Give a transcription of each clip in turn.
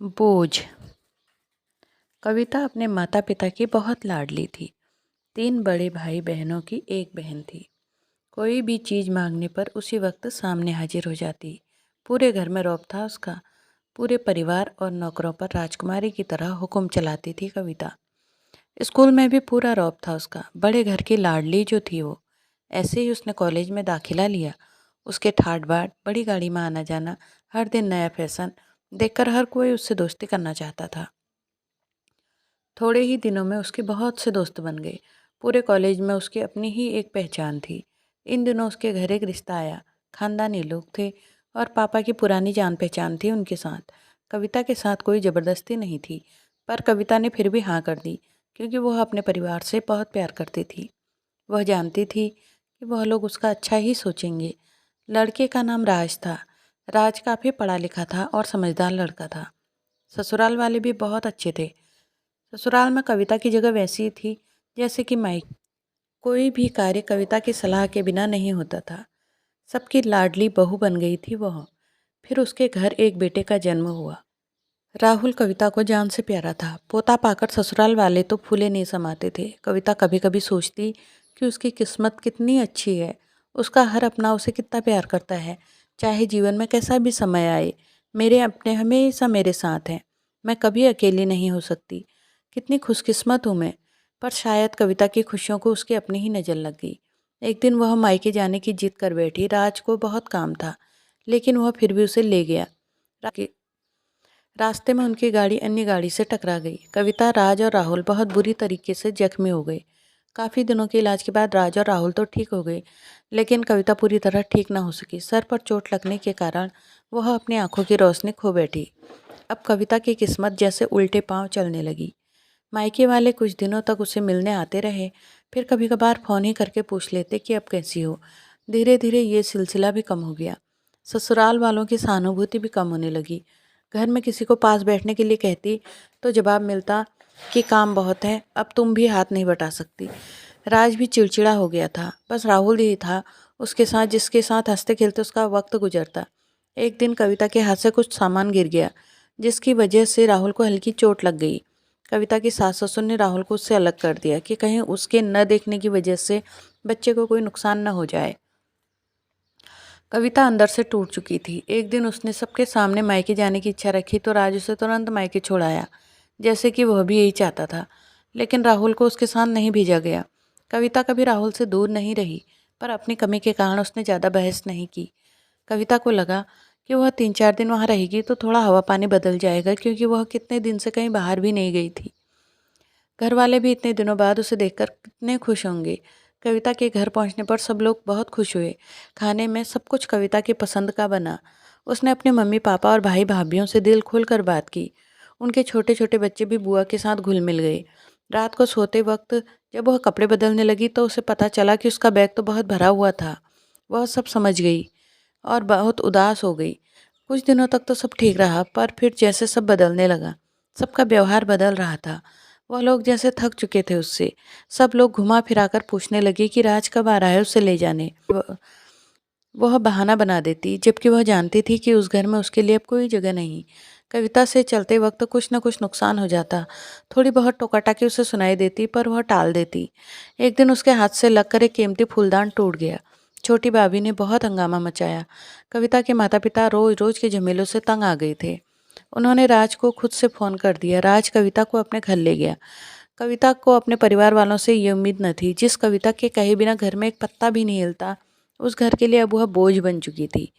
बोझ। कविता अपने माता पिता की बहुत लाडली थी। 3 बड़े भाई बहनों की एक बहन थी। कोई भी चीज़ मांगने पर उसी वक्त सामने हाजिर हो जाती। पूरे घर में रौब था उसका। पूरे परिवार और नौकरों पर राजकुमारी की तरह हुक्म चलाती थी कविता। स्कूल में भी पूरा रौब था उसका। बड़े घर की लाडली जो थी वो। ऐसे ही उसने कॉलेज में दाखिला लिया। उसके ठाट बाट, बड़ी गाड़ी में आना जाना, हर दिन नया फैशन देखकर हर कोई उससे दोस्ती करना चाहता था। थोड़े ही दिनों में उसके बहुत से दोस्त बन गए। पूरे कॉलेज में उसकी अपनी ही एक पहचान थी। इन दिनों उसके घर एक रिश्ता आया। खानदानी लोग थे और पापा की पुरानी जान पहचान थी उनके साथ। कविता के साथ कोई ज़बरदस्ती नहीं थी, पर कविता ने फिर भी हाँ कर दी, क्योंकि वह अपने परिवार से बहुत प्यार करती थी। वह जानती थी कि वह लोग उसका अच्छा ही सोचेंगे। लड़के का नाम राज था। राज काफ़ी पढ़ा लिखा था और समझदार लड़का था। ससुराल वाले भी बहुत अच्छे थे। ससुराल में कविता की जगह वैसी थी जैसे कि मायके। कोई भी कार्य कविता की सलाह के बिना नहीं होता था। सबकी लाडली बहू बन गई थी वह। फिर उसके घर एक बेटे का जन्म हुआ। राहुल कविता को जान से प्यारा था। पोता पाकर ससुराल वाले तो फूले नहीं समाते थे। कविता कभी कभी सोचती कि उसकी किस्मत कितनी अच्छी है। उसका हर अपना उसे कितना प्यार करता है। चाहे जीवन में कैसा भी समय आए, मेरे अपने हमेशा मेरे साथ हैं। मैं कभी अकेली नहीं हो सकती। कितनी खुशकिस्मत हूँ मैं। पर शायद कविता की खुशियों को उसकी अपनी ही नज़र लग गई। एक दिन वह मायके जाने की जिद कर बैठी। राज को बहुत काम था, लेकिन वह फिर भी उसे ले गया। रास्ते में उनकी गाड़ी अन्य गाड़ी से टकरा गई। कविता, राज और राहुल बहुत बुरी तरीके से जख्मी हो गए। काफ़ी दिनों के इलाज के बाद राज और राहुल तो ठीक हो गए, लेकिन कविता पूरी तरह ठीक ना हो सकी। सर पर चोट लगने के कारण वह अपनी आंखों की रोशनी खो बैठी। अब कविता की किस्मत जैसे उल्टे पांव चलने लगी। मायके वाले कुछ दिनों तक उसे मिलने आते रहे, फिर कभी कभार फ़ोन ही करके पूछ लेते कि अब कैसी हो। धीरे धीरे ये सिलसिला भी कम हो गया। ससुराल वालों की सहानुभूति भी कम होने लगी। घर में किसी को पास बैठने के लिए कहती तो जवाब मिलता कि काम बहुत है, अब तुम भी हाथ नहीं बटा सकती। राज भी चिड़चिड़ा हो गया था। बस राहुल ही था उसके साथ, जिसके साथ हंसते खेलते उसका वक्त गुजरता। एक दिन कविता के हाथ से कुछ सामान गिर गया, जिसकी वजह से राहुल को हल्की चोट लग गई। कविता की सास ससुर ने राहुल को उससे अलग कर दिया कि कहीं उसके न देखने की वजह से बच्चे को कोई नुकसान न हो जाए। कविता अंदर से टूट चुकी थी। एक दिन उसने सबके सामने मायके जाने की इच्छा रखी तो राज उसे तुरंत मायके छोड़ आया, जैसे कि वह भी यही चाहता था। लेकिन राहुल को उसके साथ नहीं भेजा गया। कविता कभी राहुल से दूर नहीं रही, पर अपनी कमी के कारण उसने ज़्यादा बहस नहीं की। कविता को लगा कि वह 3-4 दिन वहाँ रहेगी तो थोड़ा हवा पानी बदल जाएगा, क्योंकि वह कितने दिन से कहीं बाहर भी नहीं गई थी। घर वाले भी इतने दिनों बाद उसे देखकर कितने खुश होंगे। कविता के घर पहुंचने पर सब लोग बहुत खुश हुए। खाने में सब कुछ कविता की पसंद का बना। उसने अपने मम्मी पापा और भाई भाभीियों से दिल खोलकर बात की। उनके छोटे छोटे बच्चे भी बुआ के साथ घुल मिल गए। रात को सोते वक्त जब वह कपड़े बदलने लगी तो उसे पता चला कि उसका बैग तो बहुत भरा हुआ था। वह सब समझ गई और बहुत उदास हो गई। कुछ दिनों तक तो सब ठीक रहा, पर फिर जैसे सब बदलने लगा। सबका व्यवहार बदल रहा था। वह लोग जैसे थक चुके थे उससे। सब लोग घुमा फिराकर पूछने लगे कि राज कब आ रहा है उसे ले जाने। वह बहाना बना देती, जबकि वह जानती थी कि उस घर में उसके लिए अब कोई जगह नहीं। कविता से चलते वक्त कुछ न कुछ नुकसान हो जाता। थोड़ी बहुत टोकाटाकी उसे सुनाई देती, पर वह टाल देती। एक दिन उसके हाथ से लगकर एक कीमती फूलदान टूट गया। छोटी भाभी ने बहुत हंगामा मचाया। कविता के माता पिता रोज रोज के झमेलों से तंग आ गए थे। उन्होंने राज को खुद से फ़ोन कर दिया। राज कविता को अपने घर ले गया। कविता को अपने परिवार वालों से ये उम्मीद न थी। जिस कविता के कहे बिना घर में एक पत्ता भी नहीं हिलता, उस घर के लिए अब वह बोझ बन चुकी थी।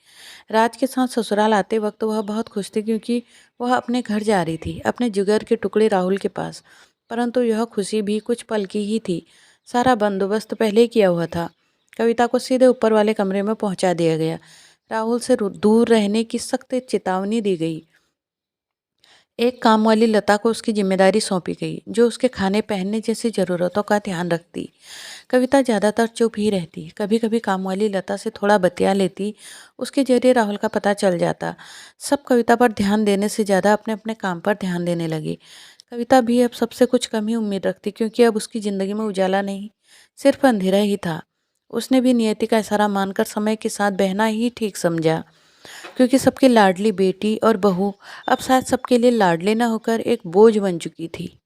राज के साथ ससुराल आते वक्त वह बहुत खुश थी, क्योंकि वह अपने घर जा रही थी, अपने जिगर के टुकड़े राहुल के पास। परंतु यह खुशी भी कुछ पल की ही थी। सारा बंदोबस्त पहले ही किया हुआ था। कविता को सीधे ऊपर वाले कमरे में पहुंचा दिया गया। राहुल से दूर रहने की सख्त चेतावनी दी गई। एक काम वाली लता को उसकी जिम्मेदारी सौंपी गई, जो उसके खाने पहनने जैसी ज़रूरतों का ध्यान रखती। कविता ज़्यादातर चुप ही रहती। कभी कभी काम वाली लता से थोड़ा बतिया लेती। उसके जरिए राहुल का पता चल जाता। सब कविता पर ध्यान देने से ज़्यादा अपने अपने काम पर ध्यान देने लगे। कविता भी अब सबसे कुछ कम ही उम्मीद रखती, क्योंकि अब उसकी ज़िंदगी में उजाला नहीं, सिर्फ अंधेरा ही था। उसने भी नियति का इशारा मानकर समय के साथ बहना ही ठीक समझा, क्योंकि सबकी लाडली बेटी और बहू अब शायद सबके लिए लाडली न होकर एक बोझ बन चुकी थी।